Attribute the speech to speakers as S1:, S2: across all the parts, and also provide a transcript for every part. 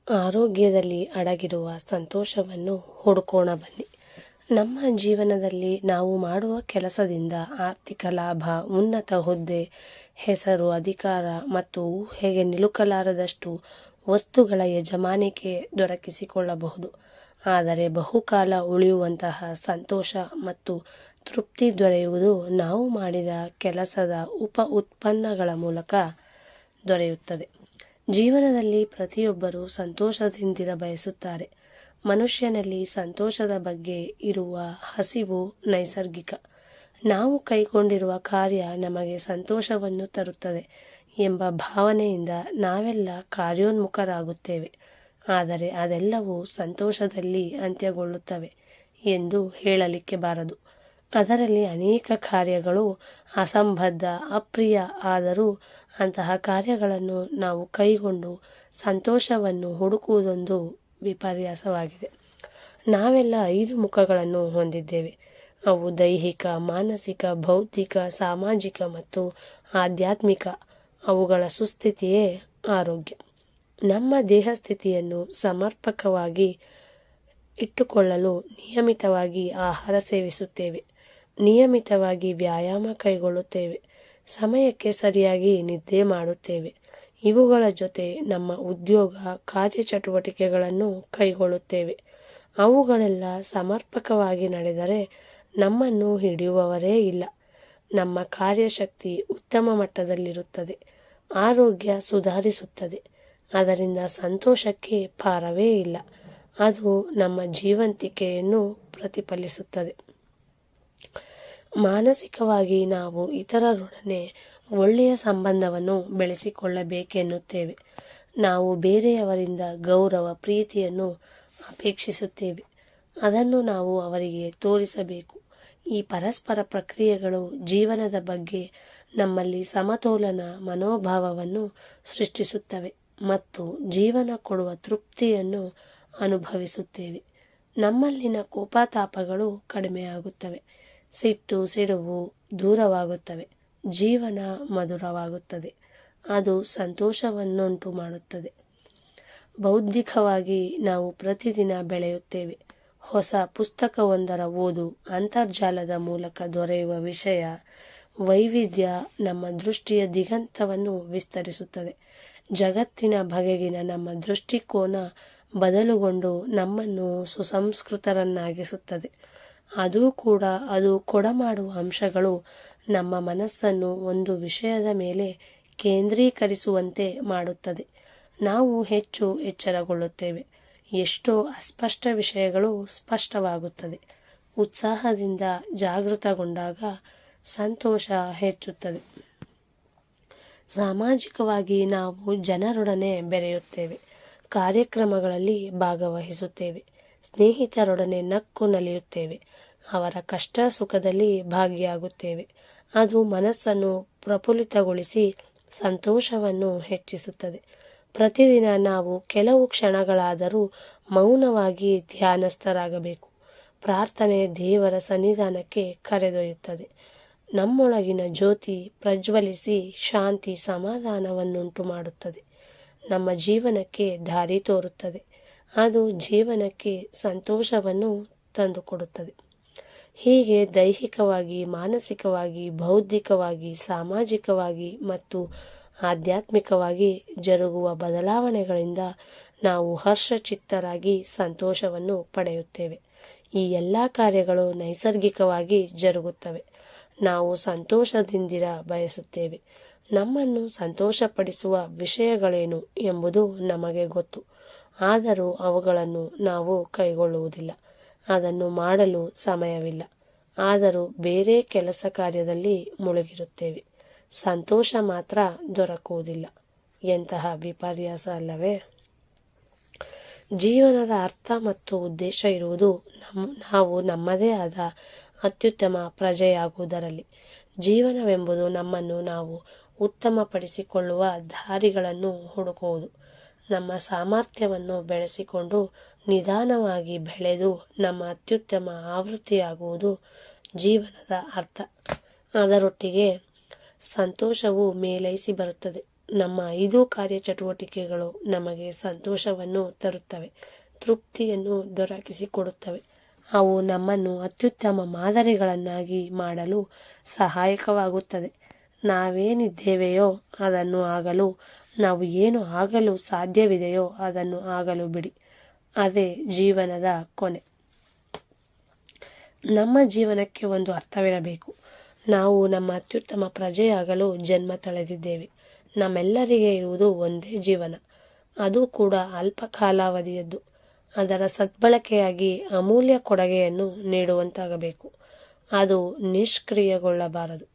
S1: ಆರೋಗ್ಯದಲ್ಲಿ ಅಡಗಿರುವ ಸಂತೋಷವನ್ನು ಹುಡುಕೋಣ ಬನ್ನಿ. ನಮ್ಮ ಜೀವನದಲ್ಲಿ ನಾವು ಮಾಡುವ ಕೆಲಸದಿಂದ ಆರ್ಥಿಕ ಲಾಭ, ಉನ್ನತ ಹುದ್ದೆ, ಹೆಸರು, ಅಧಿಕಾರ ಮತ್ತು ಊಹೆಗೆ ನಿಲುಕಲಾರದಷ್ಟು ವಸ್ತುಗಳ ಯಜಮಾನಿಕೆ ದೊರಕಿಸಿಕೊಳ್ಳಬಹುದು. ಆದರೆ ಬಹುಕಾಲ ಉಳಿಯುವಂತಹ ಸಂತೋಷ ಮತ್ತು ತೃಪ್ತಿ ದೊರೆಯುವುದು ನಾವು ಮಾಡಿದ ಕೆಲಸದ ಉತ್ಪನ್ನಗಳ ಮೂಲಕ ದೊರೆಯುತ್ತದೆ. ಜೀವನದಲ್ಲಿ ಪ್ರತಿಯೊಬ್ಬರೂ ಸಂತೋಷದಿಂದಿರ ಬಯಸುತ್ತಾರೆ. ಮನುಷ್ಯನಲ್ಲಿ ಸಂತೋಷದ ಬಗ್ಗೆ ಇರುವ ಹಸಿವು ನೈಸರ್ಗಿಕ. ನಾವು ಕೈಗೊಂಡಿರುವ ಕಾರ್ಯ ನಮಗೆ ಸಂತೋಷವನ್ನು ತರುತ್ತದೆ ಎಂಬ ಭಾವನೆಯಿಂದ ನಾವೆಲ್ಲ ಕಾರ್ಯೋನ್ಮುಖರಾಗುತ್ತೇವೆ. ಆದರೆ ಅದೆಲ್ಲವೂ ಸಂತೋಷದಲ್ಲಿ ಅಂತ್ಯಗೊಳ್ಳುತ್ತವೆ ಎಂದು ಹೇಳಲಿಕ್ಕೆ ಬಾರದು. ಅದರಲ್ಲಿ ಅನೇಕ ಕಾರ್ಯಗಳು ಅಸಂಬದ್ಧ, ಅಪ್ರಿಯ. ಆದರೂ ಅಂತಹ ಕಾರ್ಯಗಳನ್ನು ನಾವು ಕೈಗೊಂಡು ಸಂತೋಷವನ್ನು ಹುಡುಕುವುದೊಂದು ವಿಪರ್ಯಾಸವಾಗಿದೆ. ನಾವೆಲ್ಲ 5 ಮುಖಗಳನ್ನು ಹೊಂದಿದ್ದೇವೆ. ಅವು ದೈಹಿಕ, ಮಾನಸಿಕ, ಬೌದ್ಧಿಕ, ಸಾಮಾಜಿಕ ಮತ್ತು ಆಧ್ಯಾತ್ಮಿಕ. ಅವುಗಳ ಸುಸ್ಥಿತಿಯೇ ಆರೋಗ್ಯ. ನಮ್ಮ ದೇಹ ಸ್ಥಿತಿಯನ್ನು ಸಮರ್ಪಕವಾಗಿ ಇಟ್ಟುಕೊಳ್ಳಲು ನಿಯಮಿತವಾಗಿ ಆಹಾರ ಸೇವಿಸುತ್ತೇವೆ, ನಿಯಮಿತವಾಗಿ ವ್ಯಾಯಾಮ ಕೈಗೊಳ್ಳುತ್ತೇವೆ, ಸಮಯಕ್ಕೆ ಸರಿಯಾಗಿ ನಿದ್ದೆ ಮಾಡುತ್ತೇವೆ. ಇವುಗಳ ಜೊತೆ ನಮ್ಮ ಉದ್ಯೋಗ, ಕಾರ್ಯಚಟುವಟಿಕೆಗಳನ್ನು ಕೈಗೊಳ್ಳುತ್ತೇವೆ. ಅವುಗಳೆಲ್ಲ ಸಮರ್ಪಕವಾಗಿ ನಡೆದರೆ ನಮ್ಮನ್ನು ಹಿಡಿಯುವವರೇ ಇಲ್ಲ. ನಮ್ಮ ಕಾರ್ಯಶಕ್ತಿ ಉತ್ತಮ ಮಟ್ಟದಲ್ಲಿರುತ್ತದೆ, ಆರೋಗ್ಯ ಸುಧಾರಿಸುತ್ತದೆ. ಅದರಿಂದ ಸಂತೋಷಕ್ಕೆ ಪಾರವೇ ಇಲ್ಲ. ಅದು ನಮ್ಮ ಜೀವಂತಿಕೆಯನ್ನು ಪ್ರತಿಫಲಿಸುತ್ತದೆ. ಮಾನಸಿಕವಾಗಿ ನಾವು ಇತರರೊಡನೆ ಒಳ್ಳೆಯ ಸಂಬಂಧವನ್ನು ಬೆಳೆಸಿಕೊಳ್ಳಬೇಕೆನ್ನುತ್ತೇವೆ. ನಾವು ಬೇರೆಯವರಿಂದ ಗೌರವ, ಪ್ರೀತಿಯನ್ನು ಅಪೇಕ್ಷಿಸುತ್ತೇವೆ. ಅದನ್ನು ನಾವು ಅವರಿಗೆ ತೋರಿಸಬೇಕು. ಈ ಪರಸ್ಪರ ಪ್ರಕ್ರಿಯೆಗಳು ಜೀವನದ ಬಗ್ಗೆ ನಮ್ಮಲ್ಲಿ ಸಮತೋಲನ ಮನೋಭಾವವನ್ನು ಸೃಷ್ಟಿಸುತ್ತವೆ ಮತ್ತು ಜೀವನ ಕೊಡುವ ತೃಪ್ತಿಯನ್ನು ಅನುಭವಿಸುತ್ತೇವೆ. ನಮ್ಮಲ್ಲಿನ ಕೋಪತಾಪಗಳು ಕಡಿಮೆಯಾಗುತ್ತವೆ, ಸಿಟ್ಟು, ಸಿಡುವು ದೂರವಾಗುತ್ತವೆ, ಜೀವನ ಮಧುರವಾಗುತ್ತದೆ. ಅದು ಸಂತೋಷವನ್ನುಂಟು ಮಾಡುತ್ತದೆ. ಬೌದ್ಧಿಕವಾಗಿ ನಾವು ಪ್ರತಿದಿನ ಬೆಳೆಯುತ್ತೇವೆ. ಹೊಸ ಪುಸ್ತಕವೊಂದರ ಓದು, ಅಂತರ್ಜಾಲದ ಮೂಲಕ ದೊರೆಯುವ ವಿಷಯ ವೈವಿಧ್ಯ ನಮ್ಮ ದೃಷ್ಟಿಯ ದಿಗಂತವನ್ನು ವಿಸ್ತರಿಸುತ್ತದೆ. ಜಗತ್ತಿನ ಬಗೆಗಿನ ನಮ್ಮ ದೃಷ್ಟಿಕೋನ ಬದಲುಗೊಂಡು ನಮ್ಮನ್ನು ಸುಸಂಸ್ಕೃತರನ್ನಾಗಿಸುತ್ತದೆ. ಅದು ಕೊಡಮಾಡುವ ಅಂಶಗಳು ನಮ್ಮ ಮನಸ್ಸನ್ನು ಒಂದು ವಿಷಯದ ಮೇಲೆ ಕೇಂದ್ರೀಕರಿಸುವಂತೆ ಮಾಡುತ್ತದೆ. ನಾವು ಹೆಚ್ಚು ಎಚ್ಚರಗೊಳ್ಳುತ್ತೇವೆ. ಎಷ್ಟೋ ಅಸ್ಪಷ್ಟ ವಿಷಯಗಳು ಸ್ಪಷ್ಟವಾಗುತ್ತದೆ. ಉತ್ಸಾಹದಿಂದ ಜಾಗೃತಗೊಂಡಾಗ ಸಂತೋಷ ಹೆಚ್ಚುತ್ತದೆ. ಸಾಮಾಜಿಕವಾಗಿ ನಾವು ಜನರೊಡನೆ ಬೆರೆಯುತ್ತೇವೆ, ಕಾರ್ಯಕ್ರಮಗಳಲ್ಲಿ ಭಾಗವಹಿಸುತ್ತೇವೆ, ಸ್ನೇಹಿತರೊಡನೆ ನಕ್ಕು ನಲಿಯುತ್ತೇವೆ, ಅವರ ಕಷ್ಟ ಸುಖದಲ್ಲಿ ಭಾಗಿಯಾಗುತ್ತೇವೆ. ಅದು ಮನಸ್ಸನ್ನು ಪ್ರಫುಲ್ಲಿತಗೊಳಿಸಿ ಸಂತೋಷವನ್ನು ಹೆಚ್ಚಿಸುತ್ತದೆ. ಪ್ರತಿದಿನ ನಾವು ಕೆಲವು ಕ್ಷಣಗಳಾದರೂ ಮೌನವಾಗಿ ಧ್ಯಾನಸ್ಥರಾಗಬೇಕು. ಪ್ರಾರ್ಥನೆ ದೇವರ ಸನ್ನಿಧಾನಕ್ಕೆ ಕರೆದೊಯ್ಯುತ್ತದೆ. ನಮ್ಮೊಳಗಿನ ಜ್ಯೋತಿ ಪ್ರಜ್ವಲಿಸಿ ಶಾಂತಿ, ಸಮಾಧಾನವನ್ನುಂಟು ಮಾಡುತ್ತದೆ. ನಮ್ಮ ಜೀವನಕ್ಕೆ ದಾರಿ ತೋರುತ್ತದೆ. ಅದು ಜೀವನಕ್ಕೆ ಸಂತೋಷವನ್ನು ತಂದುಕೊಡುತ್ತದೆ. ಹೀಗೆ ದೈಹಿಕವಾಗಿ, ಮಾನಸಿಕವಾಗಿ, ಬೌದ್ಧಿಕವಾಗಿ, ಸಾಮಾಜಿಕವಾಗಿ ಮತ್ತು ಆಧ್ಯಾತ್ಮಿಕವಾಗಿ ಜರುಗುವ ಬದಲಾವಣೆಗಳಿಂದ ನಾವು ಹರ್ಷಚಿತ್ತರಾಗಿ ಸಂತೋಷವನ್ನು ಪಡೆಯುತ್ತೇವೆ. ಈ ಎಲ್ಲ ಕಾರ್ಯಗಳು ನೈಸರ್ಗಿಕವಾಗಿ ಜರುಗುತ್ತವೆ. ನಾವು ಸಂತೋಷದಿಂದಿರ ಬಯಸುತ್ತೇವೆ. ನಮ್ಮನ್ನು ಸಂತೋಷಪಡಿಸುವ ವಿಷಯಗಳೇನು ಎಂಬುದು ನಮಗೆ ಗೊತ್ತು. ಆದರೂ ಅವುಗಳನ್ನು ನಾವು ಕೈಗೊಳ್ಳುವುದಿಲ್ಲ. ಅದನ್ನು ಮಾಡಲು ಸಮಯವಿಲ್ಲ. ಆದರೂ ಬೇರೆ ಕೆಲಸ ಕಾರ್ಯದಲ್ಲಿ ಮುಳುಗಿರುತ್ತೇವೆ. ಸಂತೋಷ ಮಾತ್ರ ದೊರಕುವುದಿಲ್ಲ. ಎಂತಹ ವಿಪರ್ಯಾಸ ಅಲ್ಲವೇ? ಜೀವನದ ಅರ್ಥ ಮತ್ತು ಉದ್ದೇಶ ಇರುವುದು ನಾವು ನಮ್ಮದೇ ಆದ ಅತ್ಯುತ್ತಮ ಪ್ರಜೆಯಾಗುವುದರಲ್ಲಿ. ಜೀವನವೆಂಬುದು ನಮ್ಮನ್ನು ನಾವು ಉತ್ತಮಪಡಿಸಿಕೊಳ್ಳುವ ದಾರಿಗಳನ್ನು ಹುಡುಕುವುದು. ನಮ್ಮ ಸಾಮರ್ಥ್ಯವನ್ನು ಬೆಳೆಸಿಕೊಂಡು ನಿಧಾನವಾಗಿ ಬೆಳೆದು ನಮ್ಮ ಅತ್ಯುತ್ತಮ ಆವೃತ್ತಿಯಾಗುವುದು ಜೀವನದ ಅರ್ಥ. ಅದರೊಟ್ಟಿಗೆ ಸಂತೋಷವು ಮೇಲೈಸಿ ಬರುತ್ತದೆ. ನಮ್ಮ 5 ಕಾರ್ಯಚಟುವಟಿಕೆಗಳು ನಮಗೆ ಸಂತೋಷವನ್ನು ತರುತ್ತವೆ, ತೃಪ್ತಿಯನ್ನು ದೊರಕಿಸಿಕೊಡುತ್ತವೆ. ಅವು ನಮ್ಮನ್ನು ಅತ್ಯುತ್ತಮ ಮಾದರಿಗಳನ್ನಾಗಿ ಮಾಡಲು ಸಹಾಯಕವಾಗುತ್ತದೆ. ನಾವೇನಿದ್ದೇವೆಯೋ ಅದನ್ನು ಆಗಲು, ನಾವು ಏನು ಆಗಲು ಸಾಧ್ಯವಿದೆಯೋ ಅದನ್ನು ಆಗಲು ಬಿಡಿ. ಅದೇ ಜೀವನದ ಕೊನೆ. ನಮ್ಮ ಜೀವನಕ್ಕೆ ಒಂದು ಅರ್ಥವಿರಬೇಕು. ನಾವು ನಮ್ಮ ಅತ್ಯುತ್ತಮ ಪ್ರಜೆಯಾಗಲು ಜನ್ಮ ತಳೆದಿದ್ದೇವೆ. ನಮ್ಮೆಲ್ಲರಿಗೆ ಇರುವುದು ಒಂದೇ ಜೀವನ, ಅದು ಕೂಡ ಅಲ್ಪ ಕಾಲಾವಧಿಯದ್ದು. ಅದರ ಸದ್ಬಳಕೆಯಾಗಿ ಅಮೂಲ್ಯ ಕೊಡುಗೆಯನ್ನು ನೀಡುವಂತಾಗಬೇಕು. ಅದು ನಿಷ್ಕ್ರಿಯಗೊಳ್ಳಬಾರದು.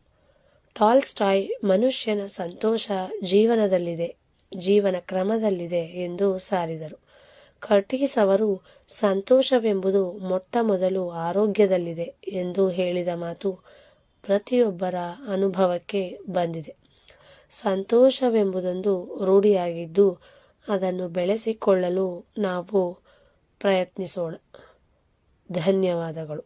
S1: ಟಾಲ್ಸ್ಟಾಯ್ ಮನುಷ್ಯನ ಸಂತೋಷ ಜೀವನದಲ್ಲಿದೆ, ಜೀವನ ಕ್ರಮದಲ್ಲಿದೆ ಎಂದು ಸಾರಿದರು. ಕರ್ಟೀಸ್ ಅವರು ಸಂತೋಷವೆಂಬುದು ಮೊಟ್ಟ ಮೊದಲು ಆರೋಗ್ಯದಲ್ಲಿದೆ ಎಂದು ಹೇಳಿದ ಮಾತು ಪ್ರತಿಯೊಬ್ಬರ ಅನುಭವಕ್ಕೆ ಬಂದಿದೆ. ಸಂತೋಷವೆಂಬುದೊಂದು ರೂಢಿಯಾಗಿದ್ದು ಅದನ್ನು ಬೆಳೆಸಿಕೊಳ್ಳಲು ನಾವು ಪ್ರಯತ್ನಿಸೋಣ. ಧನ್ಯವಾದಗಳು.